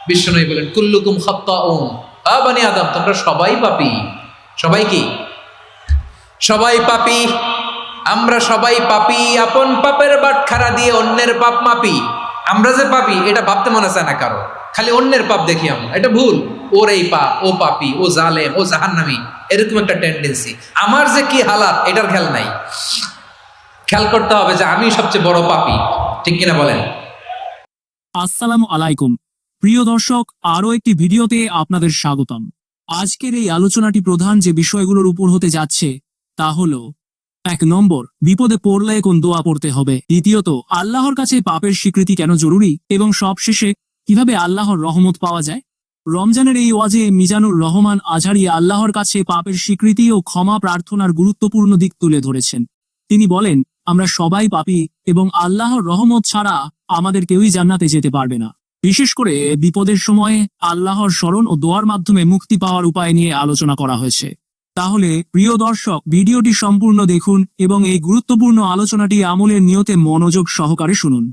বিশ্বনবী বলেন কুল্লুকুম খাত্তাউন, বানি আদম তোমরা সবাই পাপী। সবাই কি? সবাই পাপী। আমরা সবাই পাপী, আপন পাপের বাটখারা দিয়ে অন্যের পাপ মাপি। আমরা যে পাপী এটা ভাবতে মনে চায় না কারো, খালি অন্যের পাপ দেখি আমরা, এটা ভুল। ওর এই পাপ, ও পাপী, ও জালেম, ও জাহান্নামী, এরকম একটা টেন্ডেন্সি। আমার যে কি হালাত এটার খেয়াল নাই। খেয়াল করতে হবে যে আমি সবচেয়ে বড় পাপী, ঠিক কিনা বলেন? আসসালামু আলাইকুম প্রিয় দর্শক, আরও একটি ভিডিওতে আপনাদের স্বাগতম। আজকের এই আলোচনাটি প্রধান যে বিষয়গুলোর উপর হতে যাচ্ছে তা হলো: 1 নম্বর, বিপদে পড়লে কোন দোয়া পড়তে হবে। দ্বিতীয়ত, আল্লাহর কাছে পাপের স্বীকৃতি কেন জরুরি, এবং সবশেষে কিভাবে আল্লাহর রহমত পাওয়া যায়। রমজানের এই ওয়াজে মিজানুর রহমান আজহারি আল্লাহর কাছে পাপের স্বীকৃতি ও ক্ষমা প্রার্থনার গুরুত্বপূর্ণ দিক তুলে ধরেছেন। তিনি বলেন, আমরা সবাই পাপী এবং আল্লাহর রহমত ছাড়া আমাদের কেউই জান্নাতে যেতে পারবে না। বিশেষ করে বিপদের সময়ে আল্লাহর স্মরণ ও দোয়ার মাধ্যমে মুক্তি পাওয়ার উপায় নিয়ে আলোচনা করা হয়েছে। তাহলে প্রিয় দর্শক, ভিডিওটি সম্পূর্ণ দেখুন এবং এই গুরুত্বপূর্ণ আলোচনাটি আমলের নিয়তে মনোযোগ সহকারে শুনুন।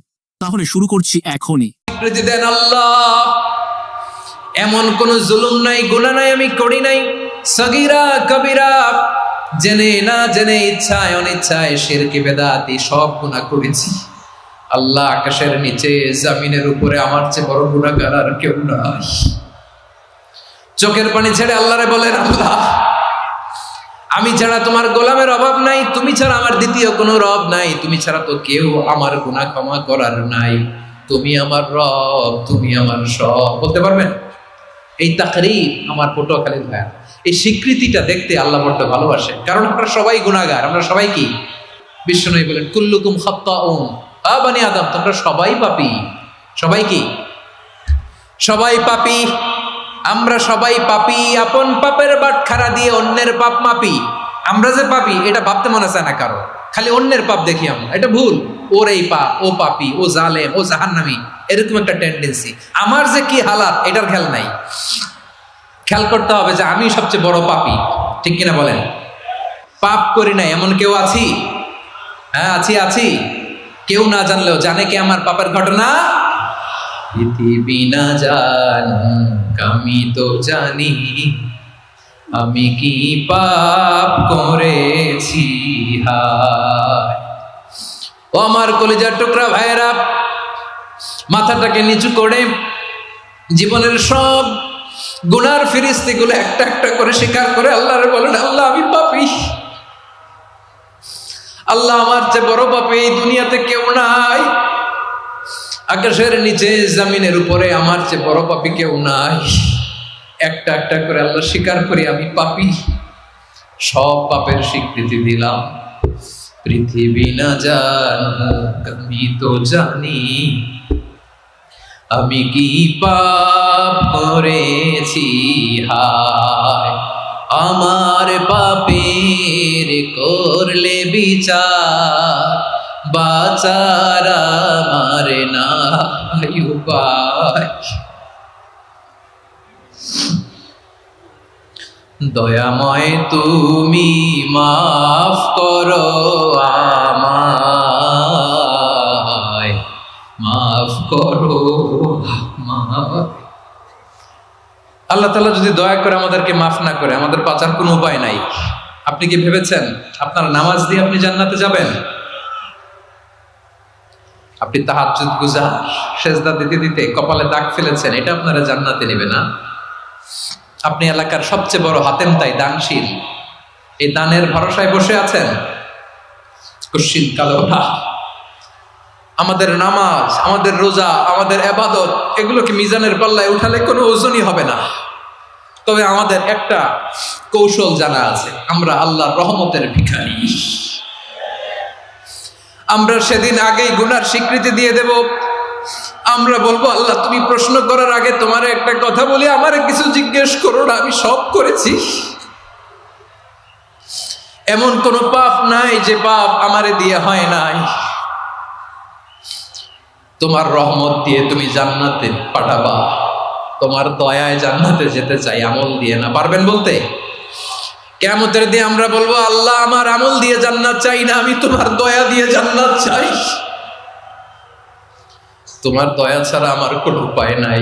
তাহলে শুরু করছি এখনই। স্বীকৃতি দেন আল্লাহ, এমন কোন জুলুম নাই, গুনাহ নাই আমি করি নাই, সগীরা কবিরা, জেনে না জেনে, ইচ্ছায় অনিচ্ছায়, শিরকি বেদাতি সব গুনাহ করেছি। আল্লাহ, আকাশের নিচে জমিনের উপরে আমার চেয়ে বড় গুনাহগার আর কেউ নাই। চোখের পানি ছেড়ে আল্লাহরে বলেন, আল্লাহ আমি ছাড়া তোমার গোলামের অভাব নাই, তুমি ছাড়া আমার দ্বিতীয় কোনো রব নাই, তুমি ছাড়া তো কেউ আমার গুনাহ ক্ষমা করার নাই, তুমি আমার রব, তুমি আমার সব। বলতে পারবেন? এই তাকরীর আমার পটুয়াখালীর ভাই, এই স্বীকৃতিটা দেখতে আল্লাহ বড় ভালোবাসে, কারণ আমরা সবাই গুনাহগার। আমরা সবাই কি? বিশ্বনবী বলেন কুল্লুকুম খাত্তাউন, বানি আদম তোমরা সবাই পাপী। সবাই কি? সবাই পাপী। আমরা সবাই পাপী, আপন পাপের বাটখারা দিয়ে অন্যের পাপ মাপি। আমরা যে পাপী এটা ভাবতে মনে চায় না কারো, খালি অন্যের পাপ দেখি আমরা, এটা ভুল। ওর এই পাপ, ও পাপী, ও জালেম, ও জাহান্নামী, এরকম একটা টেন্ডেন্সি। আমার যে কি হালাত এটার খেয়াল নাই। খেয়াল করতে হবে যে আমি সবচেয়ে বড় পাপী, ঠিক কিনা বলেন? পাপ করি নাই এমন কেউ আছি? হ্যাঁ আছি। কেউ না জানলেও জানে কে আমার পাপের ঘটনা? পৃথিবী না জানুক আমি তো জানি, আমি কি পাপ করেছি। হায় ও আমার কলিজার টুকরা ভাইয়েরা, মাথাটাকে নিচু করে জীবনের সব গুনার ফিরিস্তিগুলো একটা একটা করে স্বীকার করে আল্লাহরে বলেন, আল্লাহ আমি পাপী। আল্লাহ আমার চেয়ে বড় পাপী এই দুনিয়াতে কেউ নাই। আকাশের নিচে জমিনের উপরে আমার চেয়ে বড় পাপী কেউ নাই। একটা একটা করে আল্লাহ স্বীকার করি আমি পাপী, সব পাপের স্বীকৃতি দিলাম। পৃথিবী না জানুক আমি তো জানি, আমি কি পাপ করেছি। হায় আমার পাপের করলে বিচার, বাঁচার আমার নাই উপায়। দয়াময় তুমি মাফ করো আমায়, মাফ করো আমায়। আল্লাহ তাআলা যদি দয়া করে আমাদেরকে মাফ না করে, আমাদের বাঁচার কোনো উপায় নাই। আপনি কি ভেবেছেন আপনার নামাজ দিয়ে আপনি জান্নাতে যাবেন? আপনি তাহাজ্জুদ গুজার, সেজদা দিতে দিতে কপালে দাগ ফেলেছেন, এটা আপনারা জান্নাতে নেবে না। আপনি এলাকার সবচেয়ে বড় হাতেম তাই দানশীল, এই দানের ভরসায় বসে আছেন, কুশ্চিত কালো না। আমাদের নামাজ, আমাদের রোজা, আমাদের ইবাদত, এগুলোকে মিজানের পাল্লায় উঠালে কোনো ওজনই হবে না। তবে আমাদের একটা কৌশল জানা আছে, আমরা আল্লাহর রহমতের ভিখারি। আমরা সেদিন আগেই গুনার স্বীকৃতি দিয়ে দেব। আমরা বলবো, আল্লাহ তুমি প্রশ্ন করার আগে তোমার একটা কথা বলি, আমারে কিছু জিজ্ঞেস করো না, আমি সব করেছি। এমন কোন পাপ নাই যে পাপ আমারে দিয়ে হয় নাই। তোমার রহমত দিয়ে তুমি জান্নাতে পাঠাবা, তোমার দয়ায় জান্নাতে যেতে চাই, আমল দিয়ে না। পারবেন বলতে? কিয়ামতের দিন আমরা বলবো, আল্লাহ আমার আমল দিয়ে জান্নাত চাই না, আমি তোমার দয়া দিয়ে জান্নাত চাই। তোমার দয়া ছাড়া আমার কোনো উপায় নাই।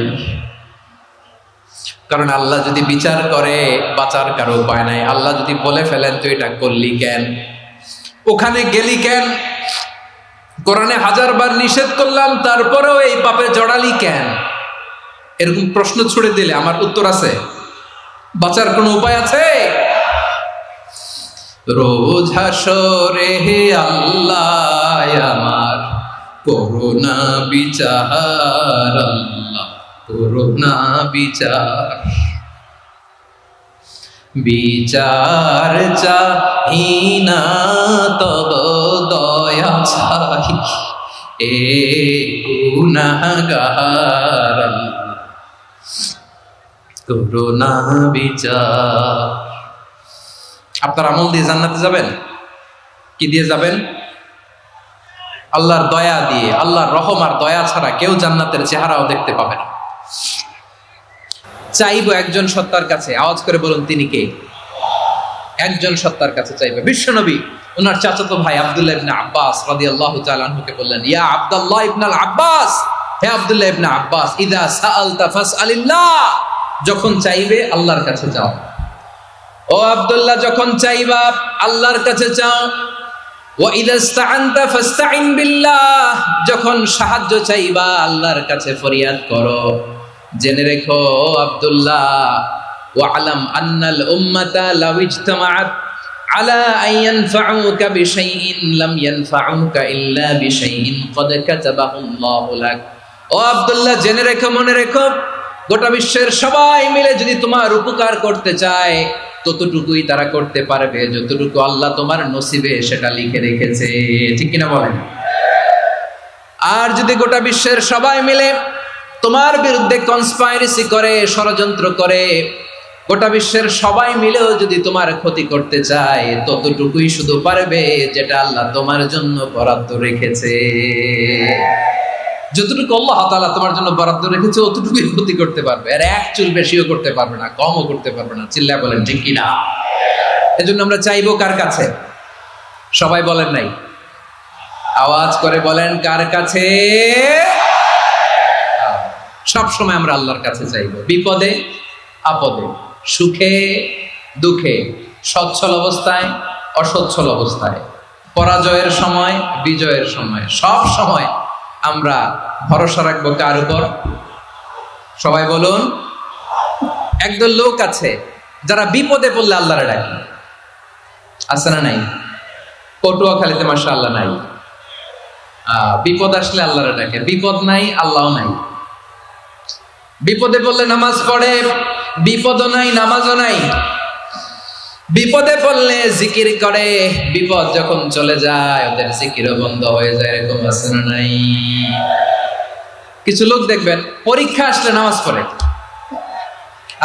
কারণ আল্লাহ যদি বিচার করে বাঁচার কারো উপায় নাই। আল্লাহ যদি বলে ফেলেন তুই এটা করলি কেন, ওখানে গেলি কেন, কোরআনে 1000 বার নিষেধ করলাম তারপরেও এই পাপে জড়ালি কেন, এরকম প্রশ্ন ছুড়ে দিলে আমার উত্তর আছে? বাঁচার কোনো উপায় আছে? রোজ হাসরে হে আল্লাহ আমার করুণা বিচার, আল্লাহ করুণা বিচার, বিচার চাহিনা তব দয়া চাই, এ গুনাহগার করুণা বিচার। আপনার আমল দিয়ে জান্নাতে যাবেন? কি দিয়ে যাবেন? আল্লাহর দয়া দিয়ে। আল্লাহর রহম আর দয়া ছাড়া কেউ জান্নাতের চেহারাও দেখতে পাবে না। চাইবো একজন সত্তার কাছে, আওয়াজ করে বলুন তিনি কে? একজন সত্তার কাছে চাইবে। বিশ্বনবী ওনার চাচাতো ভাই আব্দুল্লাহ ইবনে আব্বাস রাদিয়াল্লাহু তাআলা আনহুকে বললেন, ইয়া আব্দুল্লাহ ইবনে আব্বাস, হে আব্দুল্লাহ ইবনে আব্বাস, ইদা সাআলতা ফাসআলিল্লাহ, যখন চাইবে আল্লাহর কাছে চাও। ও আব্দুল্লাহ, যখন চাইবা আল্লাহর কাছে চাও। ওয়া ইদা ইসতাআনতা ফাসতাইন বিল্লাহ, যখন সাহায্য চাইবা আল্লাহর কাছে ফরিয়াদ করো। জেনে রেখো আব্দুল্লাহ, ওয়া'লাম আন্নাল উম্মাতা লাউ ইজতামাআত আলা আন ইয়ানফাউকা বিশাইইন লাম ইয়ানফাউকা ইল্লা বিশাইইন ক্বাদ কাতাবাহু আল্লাহু লাক। ও আব্দুল্লাহ, জেনে রেখো, মনে রেখো, গোটা বিশ্বের সবাই মিলে যদি তোমার উপকার করতে চায় ততটুকুই তারা করতে পারবে যতটুকু আল্লাহ তোমার নসিবে সেটা লিখে রেখেছে। ঠিক কিনা বলেন? আর যদি গোটা বিশ্বের সবাই মিলে তোমার বিরুদ্ধে কনস্পাইরেসি করে, ষড়যন্ত্র করে, গোটা বিশ্বের সবাই মিলেও যদি তোমার ক্ষতি করতে চায় ততটুকুই শুধু পারবে যেটা আল্লাহ তোমার জন্য বরাদ্দ রেখেছে। যতটুকু আল্লাহ তাআলা তোমার জন্য বরাদ্দ রেখেছে অতটুকুই ক্ষতি করতে পারবে, আর এক চুল বেশিও করতে পারবে না, কমও করতে পারবে না। চিল্লায় বলেন ঠিক কিনা? এজন্য আমরা চাইবো কার কাছে? সবাই বলেন নাই, আওয়াজ করে বলেন কার কাছে? সব সময় আমরা আল্লাহর কাছে চাইবো, বিপদে আপদে, সুখে দুঃখে, সচ্ছল অবস্থায় অসচ্ছল অবস্থায়, পরাজয়ের সময় বিজয়ের সময়, সব সময় আমরা ভরসা রাখবো কার উপর? সবাই বলুন। একদল লোক আছে যারা বিপদে পড়লে আল্লাহরে ডাকে, আছে না নাই? পটুয়াখালীতে মাশাআল্লাহ নাই। বিপদ আসলে আল্লাহরে ডাকে, বিপদ নাই আল্লাহও নাই। বিপদে পড়লে নামাজ পড়ে, বিপদও নাই নামাজও নাই। বিপদে পড়লে জিকির করে, বিপদ যখন চলে যায় ওদের জিকিরও বন্ধ হয়ে যায়। এরকম আছে না নাই? কিছু লোক দেখবেন পরীক্ষা আসলে নামাজ পড়ে,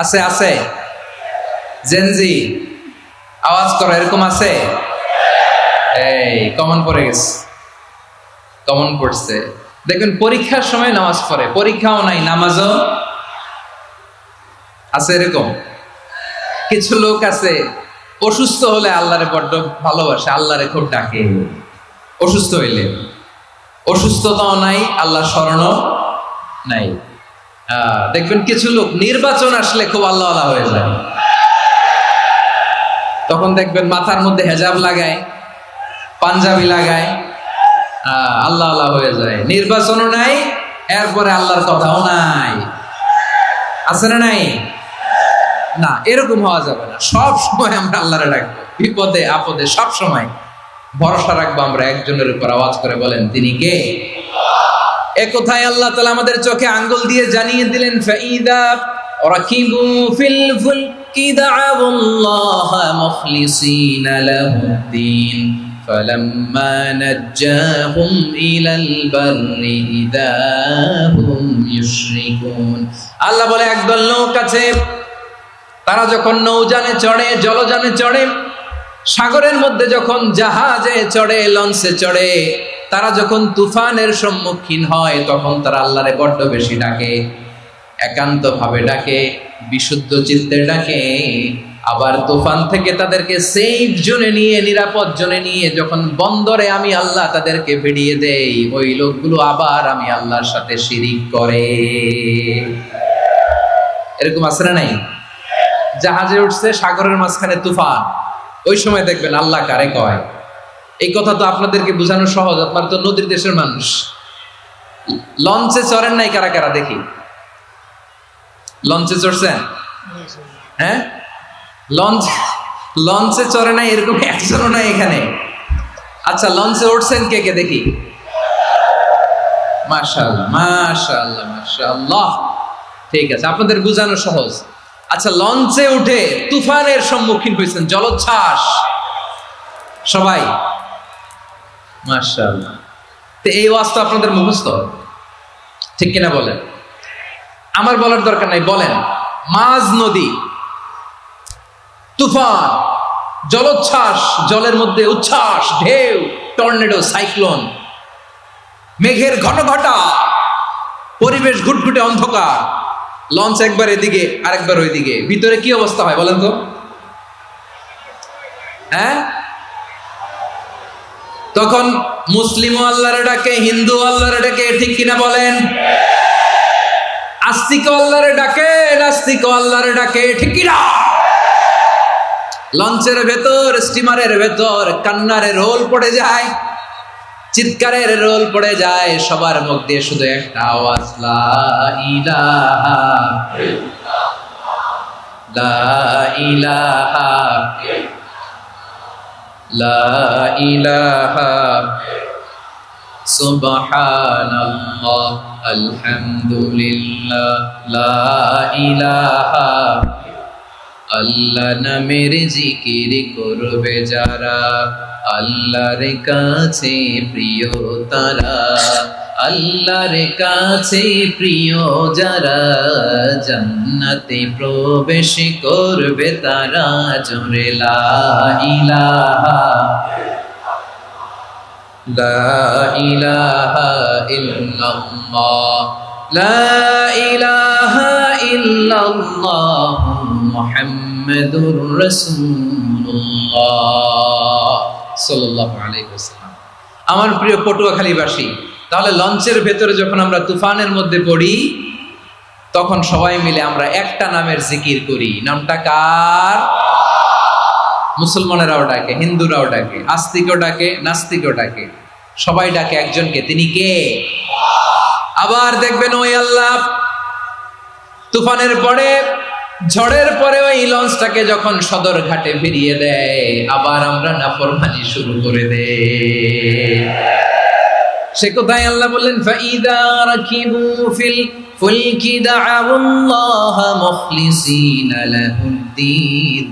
আছে আছে? জেনজি আওয়াজ করো, এরকম আছে? এই কমন পড়ে গেছে, কমন পড়ছে। দেখবেন পরীক্ষার সময় নামাজ পড়ে, পরীক্ষাও নাই নামাজও আছে। এরকম কিছু লোক আছে অসুস্থ হলে আল্লাহরে বড্ড ভালোবাসে, আল্লাহরে খুব ডাকে। অসুস্থ হইলে অসুস্থতাও নাই, আল্লাহ স্মরণও নাই। দেখবেন কিছু লোক নির্বাচন আসলে খুব আল্লাহ আল্লাহ হয়ে যায়, তখন দেখবেন মাথার মধ্যে হেজাব লাগায়, পাঞ্জাবি লাগায়, আল্লাহ আল্লাহ হয়ে যায়। নির্বাচনও নাই, এরপরে আল্লাহর কথাও নাই। আছে না নাই? না, এরকম হওয়া যাবে না। সব সময় আমরা আল্লাহরে ডাকবো, বিপদে আপদে সব সময় ভরসা রাখবো আমরা একজনের উপর। আওয়াজ করে বলেন তিনি কে? এ কথায় আল্লাহ তাআলা আমাদের চোখে আঙ্গুল দিয়ে জানিয়ে দিলেন, ফাইদা রাকিবু ফিল ফুলকি দা'আউল্লাহা মুখলিসিনা লাহুদ্দিন ফালাম্মা নাজ্জাহুম ইলাল বাররি ইযা হুম ইউশরিকুন। আল্লাহ বলে একদল লোক আছে, তারা যখন নৌযানে চড়ে, জলযানে চড়ে, সাগরের মধ্যে যখন জাহাজে চড়ে, লঞ্চে চড়ে, তারা যখন তুফানের সম্মুখীন হয় তখন তারা আল্লাহরে বড্ড বেশি ডাকে, একান্ত ভাবে ডাকে, বিশুদ্ধ চিত্তে ডাকে। আবার তুফান থেকে তাদেরকে সেফ জোনে নিয়ে, নিরাপদ জোনে নিয়ে যখন বন্দরে আমি আল্লাহ তাদেরকে ভিড়িয়ে দেই, ওই লোকগুলো আবার আমি আল্লাহর সাথে শিরিক করে। এরকম আছে না নাই? জাহাজে উঠছে, সাগরের মাঝখানে তুফান, ওই সময় দেখবেন আল্লাহ কারে কয়। এই কথা তো আপনাদেরকে বোঝানো সহজ, আপনার তো নদীর দেশের মানুষ। লঞ্চে চড়েন নাই কারা কারা দেখি? লঞ্চে চড়ছেন? হ্যাঁ, লঞ্চে চড়ে নাই এরকম একজনও নাই এখানে। আচ্ছা, লঞ্চে উঠছেন কে কে দেখি? মাশাআল্লাহ মাশাআল্লাহ মাশাআল্লাহ, ঠিক আছে, আপনাদের বোঝানো সহজ। আচ্ছা, লঞ্চে উঠে তুফানের সম্মুখীন হয়েছেন, জলোচ্ছ্বাস সবাই, মাশাআল্লাহ। তো এই ওয়াজ তো আপনাদের মুখস্থ, ঠিক কিনা বলেন? আমার বলার দরকার নাই, বলেন। মাঝ নদী, তুফান, জলোচ্ছ্বাস, জলের মধ্যে উচ্ছ্বাস, ঢেউ, টর্নেডো, সাইক্লোন, মেঘের ঘনঘটা, পরিবেশ ঘুটঘুটে অন্ধকার, লঞ্চ একবার এদিকে আরেকবার ওইদিকে, ভিতরে কি অবস্থা হয় বলেন তো? হ্যাঁ, তখন মুসলিম আল্লাহর ডাকে, হিন্দু আল্লাহর ডাকে, ঠিক কিনা বলেন? আস্তিক আল্লাহর ডাকে, নাস্তিক আল্লাহর ডাকে, ঠিক কিনা? লঞ্চের ভেতর, স্টিমারের ভেতর কান্নারে রোল পড়ে যায়, চিৎকারের রোল পড়ে যায়, সবার মুখ দিয়ে শুধু একটা আওয়াজ, লা ইলাহা লা ইলাহা লা ইলাহা সুবহানাল্লাহ আলহামদুলিল্লাহ লা ইলাহা। আল্লাহ নামের জিকির করবে যারা, আল্লাহর কাছে প্রিয় তারা, আল্লাহর কাছে প্রিয় যারা, জান্নাতে প্রবেশ করবে তারা, জোরে লা ইলাহা লা ইলাহা ইল্লাল্লাহ লা ইলাহা ইল্লাল্লাহ মুহাম্মাদুর রাসূলুল্লাহ সাল্লাল্লাহু আলাইহি ওয়াসাল্লাম। আমার প্রিয় পটুয়াখালীবাসী, তাহলে লঞ্চের ভেতরে যখন আমরা তুফানের মধ্যে পড়ি, তখন সবাই মিলে আমরা একটা নামের জিকির করি। নামটা কার? মুসলমানেরাও ডাকে, হিন্দুরাও ডাকে, আস্তিকও ডাকে, নাস্তিকও ডাকে, সবাই ডাকে একজনকে, তিনি কে? আবার দেখবেন ওই আল্লাহ তুফানের পরে, ঝড়ের পরে ওই লঞ্চটাকে যখন সদর ঘাটে ফিরিয়ে দেয়, আবার আমরা নাফরমানি শুরু করে দেই। সে কোথায়? আল্লাহ বললেন, ফাইদা রাকিবু ফিল ফুলকি দা'আউল্লাহা মুখলিসিনা লাহুদ্দিন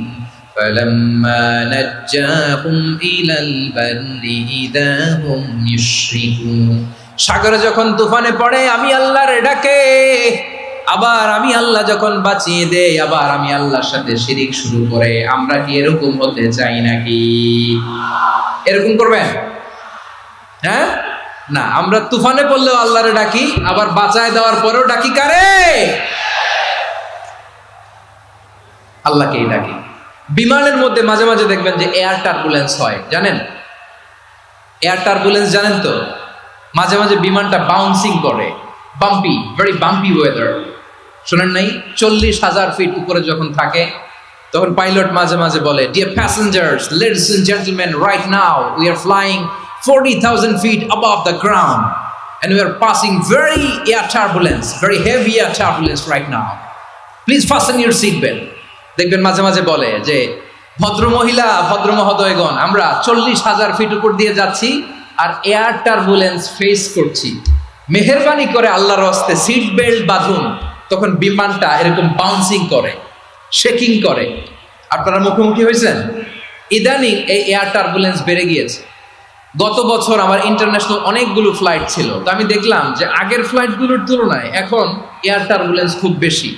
ফালাম্মা নাজ্জাহুম ইলাল বাররি ইযা হুম ইউশরিকুন। সাগরে যখন তুফানে পড়ে আমি আল্লাহর ডাকে, আবার আমি আল্লাহ যখন বাঁচিয়ে দেই, আবার আমি আল্লাহর সাথে শিরিক শুরু করে। আমরা কি এরকম হতে চাই নাকি? এরকম করবেন? হ্যাঁ না, আমরা তুফানে পড়লেও আল্লাহরে ডাকি, আবার বাঁচায় দেওয়ার পরেও ডাকি কারে? আল্লাহকেই ডাকি। বিমানের মধ্যে মাঝে মাঝে দেখবেন যে এয়ার টার্বুলেন্স হয়, জানেন? এয়ার টার্বুলেন্স জানেন তো? মাঝে মাঝে বিমানটা বাউন্সিং করে, বাম্পি, ভেরি বাম্পি ওয়েদার। শোনেন নাই? 40,000 ফিট উপরে যখন থাকে, তখন পাইলট মাঝে মাঝে বলে, dear passengers, ladies and gentleman, right now we are flying 40,000 feet above the ground and we are passing very air turbulence, very heavy air turbulence right now. Please fasten your seat belt. দেখবেন মাঝে মাঝে বলে যে, ভদ্র মহিলা, ভদ্র মহোদয়গণ, আমরা 40,000 ফিট উপর দিয়ে যাচ্ছি আর এয়ার টার্বুলেন্স ফেস করছি, মেহেরবানি করে আল্লাহর হস্তে সিট বেল্ট বাঁধুন। তখন বিমানটা এরকম বাউন্সিং করে, শেকিং করে। আপনারা মুখোমুখি হয়েছেন? ইদানিং এই এয়ার টার্বুলেন্স বেড়ে গিয়েছে। গত বছর আমার ইন্টারন্যাশনাল অনেকগুলো ফ্লাইট ছিল, তো আমি দেখলাম যে আগের ফ্লাইটগুলোর তুলনায় এখন এয়ার টার্বুলেন্স খুব বেশি।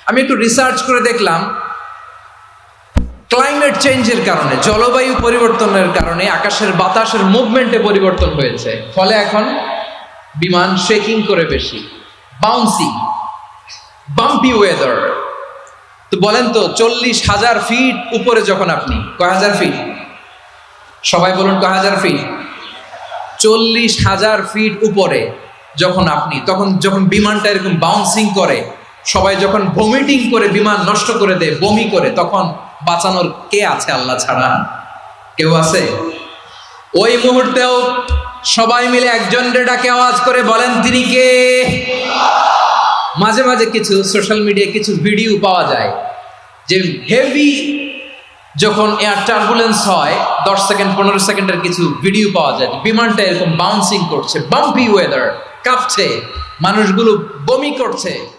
আমি একটু রিসার্চ করে দেখলাম, ক্লাইমেট চেঞ্জের কারণে, জলবায়ু পরিবর্তনের কারণে আকাশের বাতাসের মুভমেন্টে পরিবর্তন হয়েছে, ফলে এখন বিমান শেকিং করে বেশি, বাউন্সিং, বাম্পি ওয়েদার। তো বলেন তো, 40,000 ফিট উপরে যখন আপনি, কয় হাজার ফিট? সবাই বলুন, কয় হাজার ফিট? 40,000 ফিট উপরে যখন আপনি, তখন যখন বিমানটা এরকম বাউন্সিং করে, সবাই যখন ভমিটিং করে বিমান নষ্ট করে দেয়, বমি করে, তখন বাঁচানোর কে আছে আল্লাহ ছাড়া? কেউ আছে? ওই মুহূর্তেও সবাই মিলে একজনের ডাকে আওয়াজ করে বলেন, তিনি কে? মাঝে মাঝে কিছু সোশ্যাল মিডিয়ায় কিছু ভিডিও পাওয়া যায় যে হেভি যখন এয়ার টার্বুলেন্স হয়, 10 সেকেন্ড 15 সেকেন্ডের কিছু ভিডিও পাওয়া যায় যে বিমানটা এরকম বাউন্সিং করছে, বাম্পি ওয়েদার, কাঁপছে, মানুষগুলো বমি করছে।